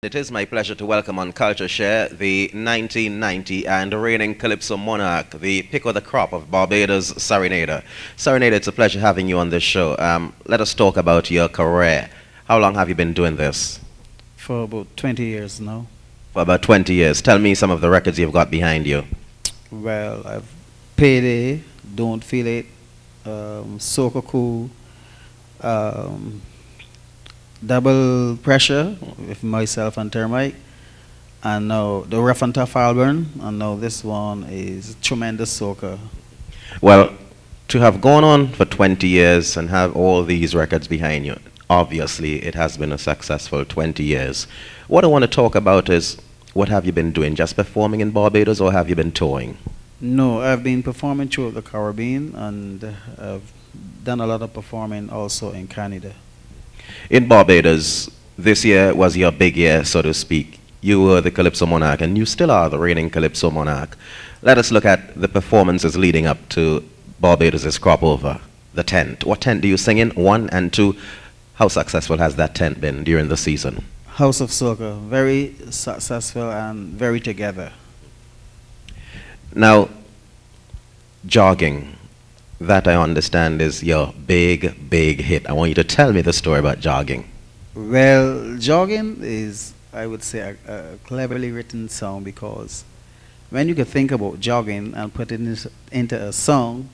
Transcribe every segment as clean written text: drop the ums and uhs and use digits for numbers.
It is my pleasure to welcome on CultureShare the 1990 and reigning Calypso monarch, the pick of the crop of Barbados, SERENADER. SERENADER, it's a pleasure having you on this show. Let us talk about your career. How long have you been doing this? For about 20 years now. For about 20 years. Tell me some of the records you've got behind you. Well, I've Payday, Don't Feel It, SOCA Cool, Double Pressure with myself and Termite, and now the Rough and Tough album, and now this one is Tremendous Soca. Well, to have gone on for 20 years and have all these records behind you, obviously it has been a successful 20 years. What I want to talk about is, what have you been doing? Just performing in Barbados, or have you been touring? No, I've been performing throughout the Caribbean, and I've done a lot of performing also in Canada. In Barbados, this year was your big year, so to speak. You were the Calypso monarch, and you still are the reigning Calypso monarch. Let us look at the performances leading up to Barbados' crop over, the tent. What tent do you sing in? 1 and 2. How successful has that tent been during the season? House of Soca, very successful and very together. Now, jogging. That I understand is your big, big hit. I want you to tell me the story about jogging. Well, jogging is, I would say, a cleverly written song, because when you could think about jogging and put it into a song,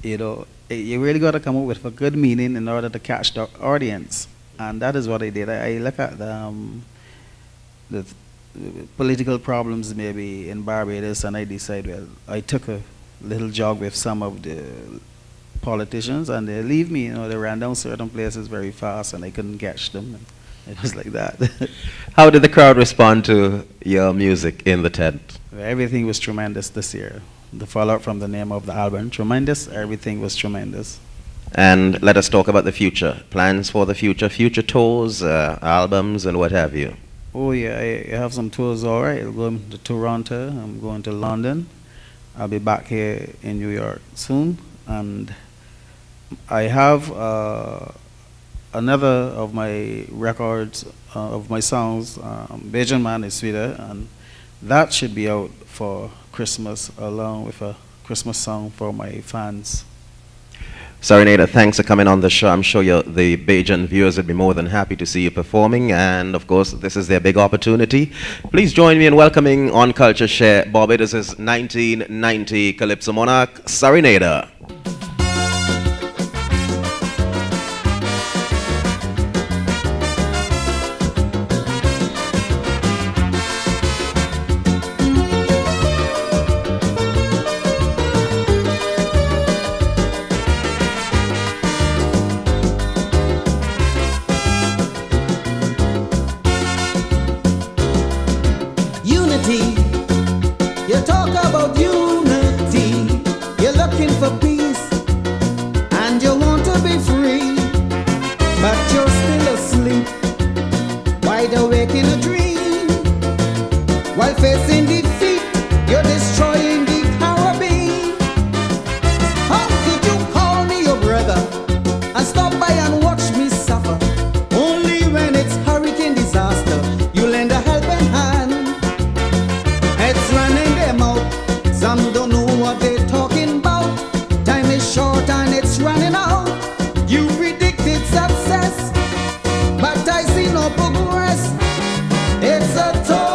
you know, you really got to come up with a good meaning in order to catch the audience. And that is what I did. I look at the political problems maybe in Barbados, and I decided, well, I took a little jog with some of the politicians, and they leave me, you know, they ran down certain places very fast and I couldn't catch them. And it was like that. How did the crowd respond to your music in the tent? Everything was tremendous this year. The fallout from the name of the album, tremendous, everything was tremendous. And let us talk about the future. Plans for the future tours, albums, and what have you. Oh yeah, I have some tours alright. I'm going to Toronto, I'm going to London. I'll be back here in New York soon, and I have another of my records, of my songs, Bajan Man is Sweeter, and that should be out for Christmas, along with a Christmas song for my fans. SERENADER, thanks for coming on the show. I'm sure the Bajan viewers would be more than happy to see you performing, and of course this is their big opportunity. Please join me in welcoming on CultureShare Barbados' 1990 Calypso monarch, SERENADER. You talk about unity, you're looking for peace, and you want to be free, but you're still asleep, wide awake in a dream. While facing defeat, you're destroying the Caribbean. How could you call me your brother and stop by and watch me suffer? Only when it's hurricane disaster, you lend a helping hand. It's running them out, some don't know what they're talking about. Time is short and it's running out. You predicted success, but I see no progress. It's a total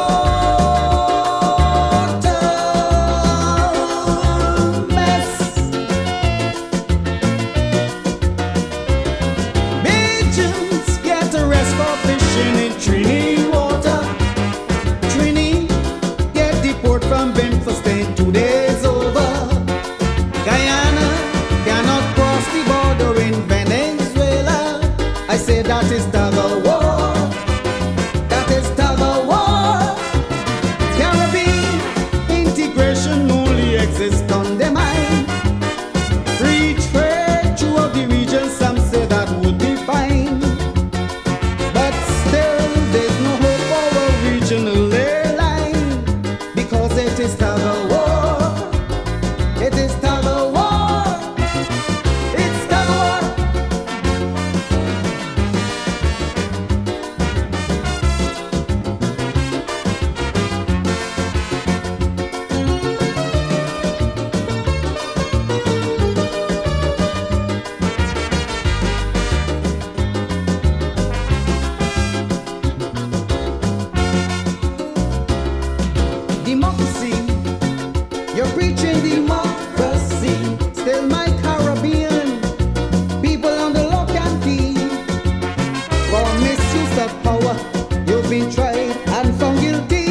tried and found guilty.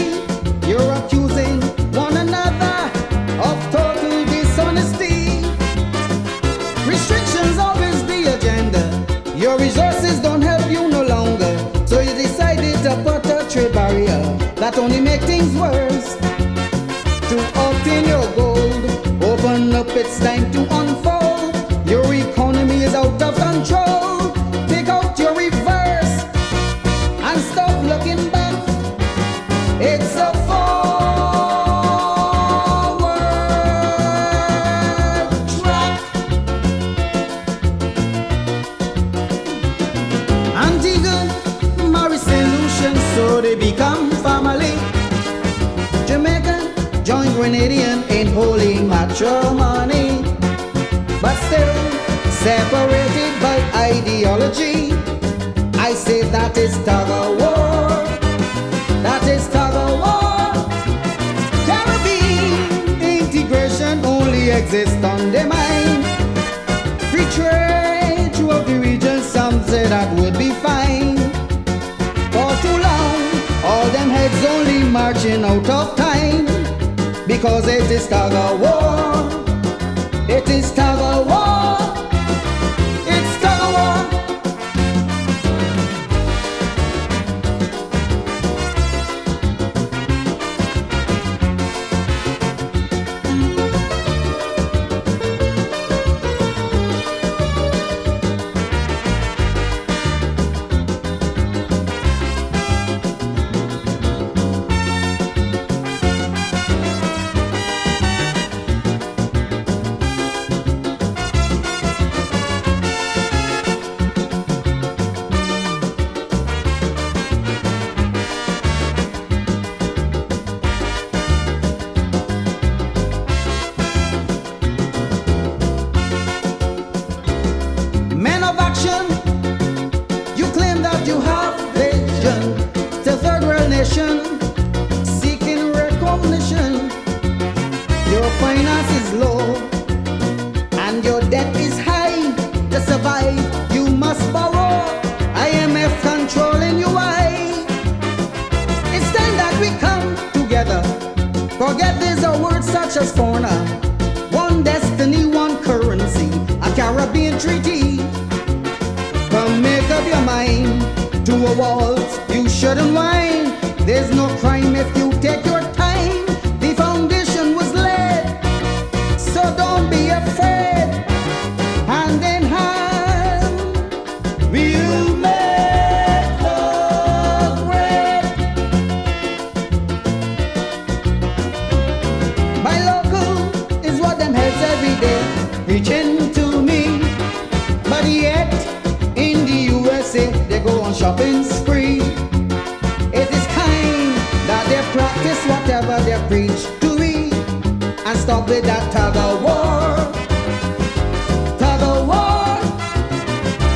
You're accusing one another of total dishonesty. Restrictions always the agenda. Your resources don't help you no longer. So you decided to put a trade barrier that only make things worse. To obtain your gold, open up, it's time to unfold. Your economy is out of control. Take out your reverse and stop looking back. It's a forward track. Antigua marry St. Lucian, so they become family. Jamaica join Grenadian in holy matrimony, but still separated by ideology. I say that is tug of war. That is tug of war. Caribbean integration only exists on the mind. Free trade throughout the region, some say that would be fine. For too long, all them heads only marching out of time, because it is tug of war. It is tug of war. It's tug of war. You claim that you have vision to third world nation, seeking recognition. Your finance is low and your debt is high. To survive, you must borrow. IMF controlling you. It's time that we come together. Forget there's a word such as foreigner. One destiny, one currency, a Caribbean treaty. Come make up your mind to a waltz, you shouldn't whine. There's no crime if you take your time. The foundation was laid, so don't be afraid. Hand in hand, we'll make the grade. My local is what them heads every day reaching to me, but yet in the USA, they go on shopping spree. It is kind that they practice whatever they preach to we, and stop with that tug of war. Tug of war.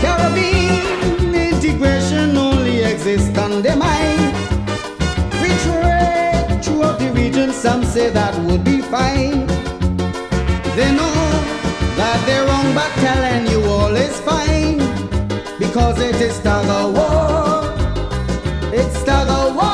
Caribbean integration only exists on their mind. Free trade throughout the region, some say that would be fine. They know that they're wrong, but telling you all is fine, because it is tug of war. It's tug of war.